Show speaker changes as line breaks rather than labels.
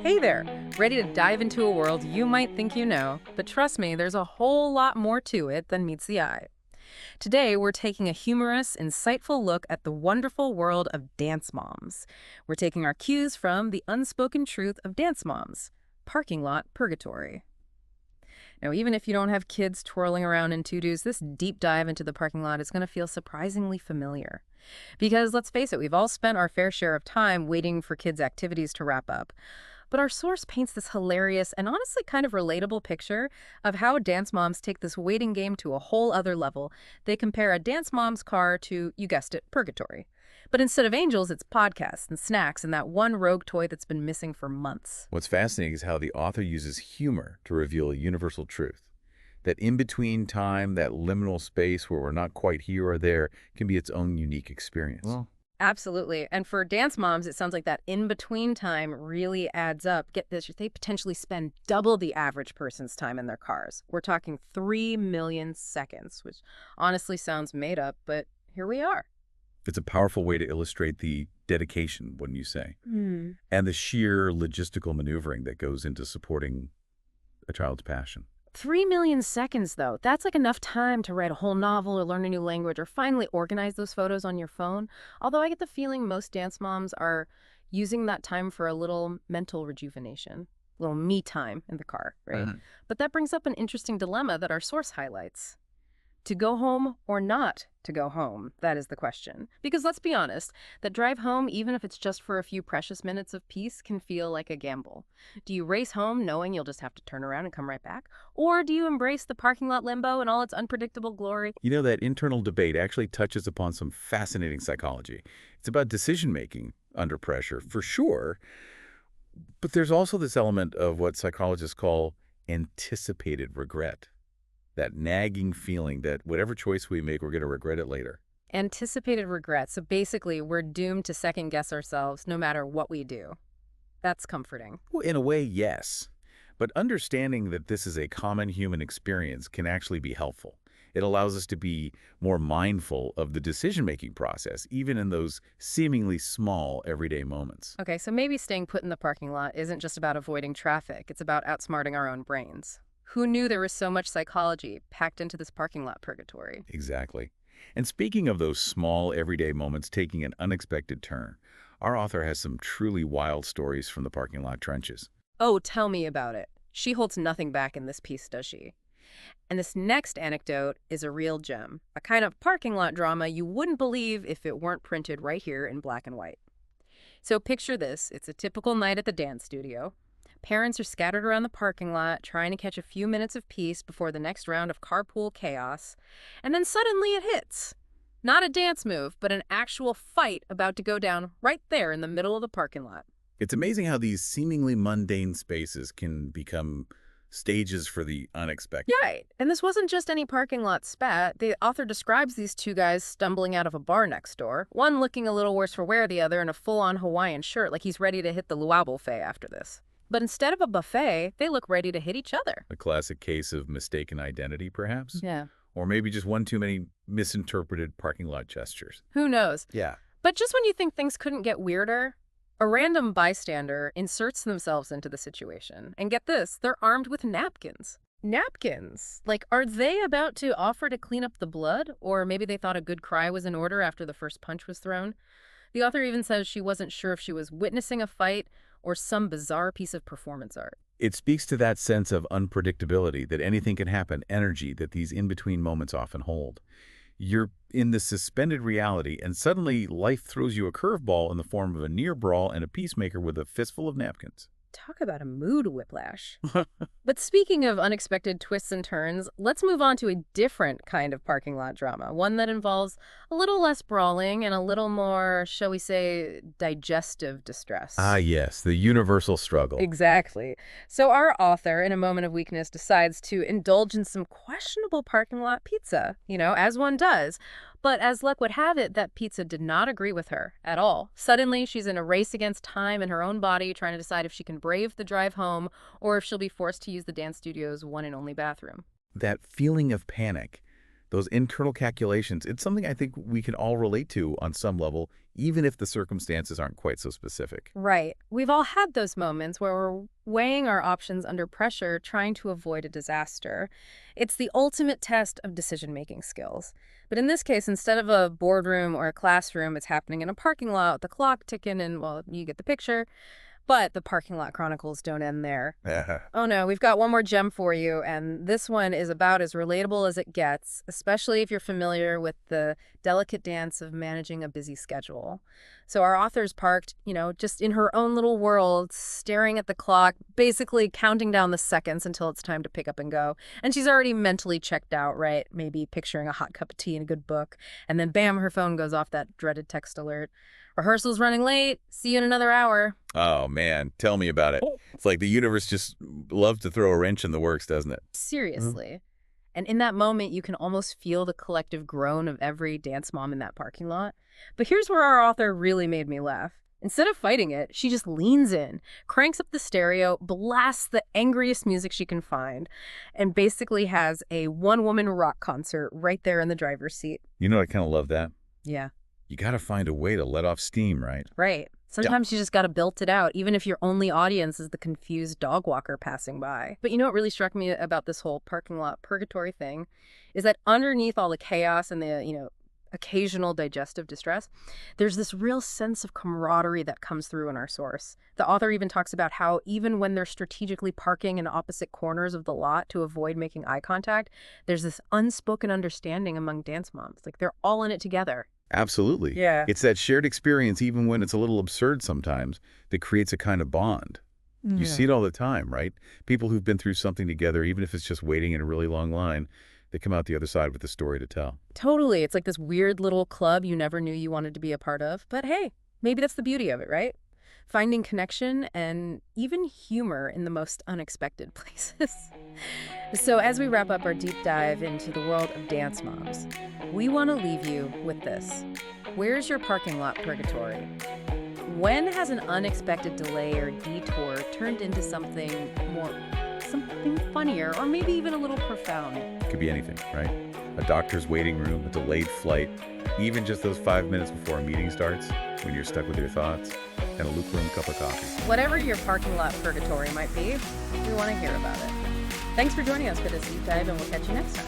Hey there! Ready to dive into a world you might think you know, but trust me, there's a whole lot more to it than meets the eye. Today, we're taking a humorous, insightful look at the wonderful world of dance moms. We're taking our cues from the unspoken truth of dance moms, parking lot purgatory. Now, even if you don't have kids twirling around in tutus, this deep dive into the parking lot is going to feel surprisingly familiar. Because let's face it, we've all spent our fair share of time waiting for kids' activities to wrap up. But our source paints this hilarious and honestly kind of relatable picture of how dance moms take this waiting game to a whole other level. They compare a dance mom's car to, you guessed it, purgatory. But instead of angels, it's podcasts and snacks and that one rogue toy that's been missing for months.
What's fascinating is how the author uses humor to reveal a universal truth. That in-between time, that liminal space where we're not quite here or there, can be its own unique experience.
Well, absolutely. And for dance moms, it sounds like that in-between time really adds up. Get this, they potentially spend double the average person's time in their cars. We're talking 3 million seconds, which honestly sounds made up, but here we are.
It's a powerful way to illustrate the dedication, wouldn't you say? And the sheer logistical maneuvering that goes into supporting a child's passion.
3 million seconds, though. That's like enough time to write a whole novel or learn a new language or finally organize those photos on your phone. Although I get the feeling most dance moms are using that time for a little mental rejuvenation, a little me time in the car, right? But that brings up an interesting dilemma that our source highlights. To go home or not to go home? That is the question. Because let's be honest, that drive home, even if it's just for a few precious minutes of peace, can feel like a gamble. Do you race home knowing you'll just have to turn around and come right back? Or do you embrace the parking lot limbo and all its unpredictable glory?
You know, that internal debate actually touches upon some fascinating psychology. It's about decision-making under pressure, for sure. But there's also this element of what psychologists call anticipated regret. That nagging feeling that whatever choice we make, we're going to regret it later.
Anticipated regret. So basically, we're doomed to second-guess ourselves no matter what we do. That's comforting.
Well, in a way, yes. But understanding that this is a common human experience can actually be helpful. It allows us to be more mindful of the decision-making process, even in those seemingly small, everyday moments.
Okay, so maybe staying put in the parking lot isn't just about avoiding traffic. It's about outsmarting our own brains. Who knew there was so much psychology packed into this parking lot purgatory?
Exactly. And speaking of those small, everyday moments taking an unexpected turn, our author has some truly wild stories from the parking lot trenches.
Oh, tell me about it. She holds nothing back in this piece, does she? And this next anecdote is a real gem, a kind of parking lot drama you wouldn't believe if it weren't printed right here in black and white. So picture this. It's a typical night at the dance studio. Parents are scattered around the parking lot, trying to catch a few minutes of peace before the next round of carpool chaos. And then suddenly it hits. Not a dance move, but an actual fight about to go down right there in the middle of the parking lot.
It's amazing how these seemingly mundane spaces can become stages for the unexpected.
Right. And this wasn't just any parking lot spat. The author describes these two guys stumbling out of a bar next door, one looking a little worse for wear, the other in a full-on Hawaiian shirt like he's ready to hit the luau buffet after this. But instead of a buffet, they look ready to hit each other.
A classic case of mistaken identity, perhaps?
Yeah.
Or maybe just one too many misinterpreted parking lot gestures.
Who knows?
Yeah.
But just when you think things couldn't get weirder, a random bystander inserts themselves into the situation. And get this, they're armed with napkins. Napkins? Like, are they about to offer to clean up the blood? Or maybe they thought a good cry was in order after the first punch was thrown? The author even says she wasn't sure if she was witnessing a fight or some bizarre piece of performance art.
It speaks to that sense of unpredictability, that anything can happen, energy that these in-between moments often hold. You're in this suspended reality, and suddenly life throws you a curveball in the form of a near brawl and a peacemaker with a fistful of napkins.
Talk about a mood whiplash. But speaking of unexpected twists and turns, let's move on to a different kind of parking lot drama, one that involves a little less brawling and a little more, shall we say, digestive distress.
Ah, yes, the universal struggle.
Exactly. So our author, in a moment of weakness, decides to indulge in some questionable parking lot pizza, as one does. But as luck would have it, that pizza did not agree with her at all. Suddenly, she's in a race against time in her own body, trying to decide if she can brave the drive home or if she'll be forced to use the dance studio's one and only bathroom.
That feeling of panic, those internal calculations, it's something I think we can all relate to on some level, even if the circumstances aren't quite so specific.
Right. We've all had those moments where we're weighing our options under pressure, trying to avoid a disaster. It's the ultimate test of decision-making skills. But in this case, instead of a boardroom or a classroom, it's happening in a parking lot with the clock ticking and, well, you get the picture. But the parking lot chronicles don't end there. Oh no, we've got one more gem for you, and this one is about as relatable as it gets, especially if you're familiar with the delicate dance of managing a busy schedule. So our author's parked, just in her own little world, staring at the clock, basically counting down the seconds until it's time to pick up and go. And she's already mentally checked out, right? Maybe picturing a hot cup of tea and a good book. And then bam, her phone goes off that dreaded text alert. Rehearsal's running late. See you in another hour.
Oh, man. Tell me about it. It's like the universe just loves to throw a wrench in the works, doesn't it?
Seriously. And in that moment, you can almost feel the collective groan of every dance mom in that parking lot. But here's where our author really made me laugh. Instead of fighting it, she just leans in, cranks up the stereo, blasts the angriest music she can find, and basically has a one-woman rock concert right there in the driver's seat.
You know, I kind of love that.
Yeah.
You got to find a way to let off steam, right?
Right. Sometimes you just got to belt it out, even if your only audience is the confused dog walker passing by. But you know what really struck me about this whole parking lot purgatory thing is that underneath all the chaos and the, occasional digestive distress, there's this real sense of camaraderie that comes through in our source. The author even talks about how even when they're strategically parking in opposite corners of the lot to avoid making eye contact, there's this unspoken understanding among dance moms. Like they're all in it together.
Absolutely.
Yeah.
It's that shared experience, even when it's a little absurd sometimes, that creates a kind of bond. You see it all the time, right? People who've been through something together, even if it's just waiting in a really long line, they come out the other side with a story to tell.
Totally. It's like this weird little club you never knew you wanted to be a part of. But hey, maybe that's the beauty of it, right? Finding connection and even humor in the most unexpected places. So as we wrap up our deep dive into the world of dance moms, we want to leave you with this. Where's your parking lot purgatory? When has an unexpected delay or detour turned into something funnier, or maybe even a little profound?
It could be anything, right? A doctor's waiting room, a delayed flight, even just those 5 minutes before a meeting starts when you're stuck with your thoughts, and a lukewarm cup of coffee.
Whatever your parking lot purgatory might be, we want to hear about it. Thanks for joining us for this deep dive, and we'll catch you next time.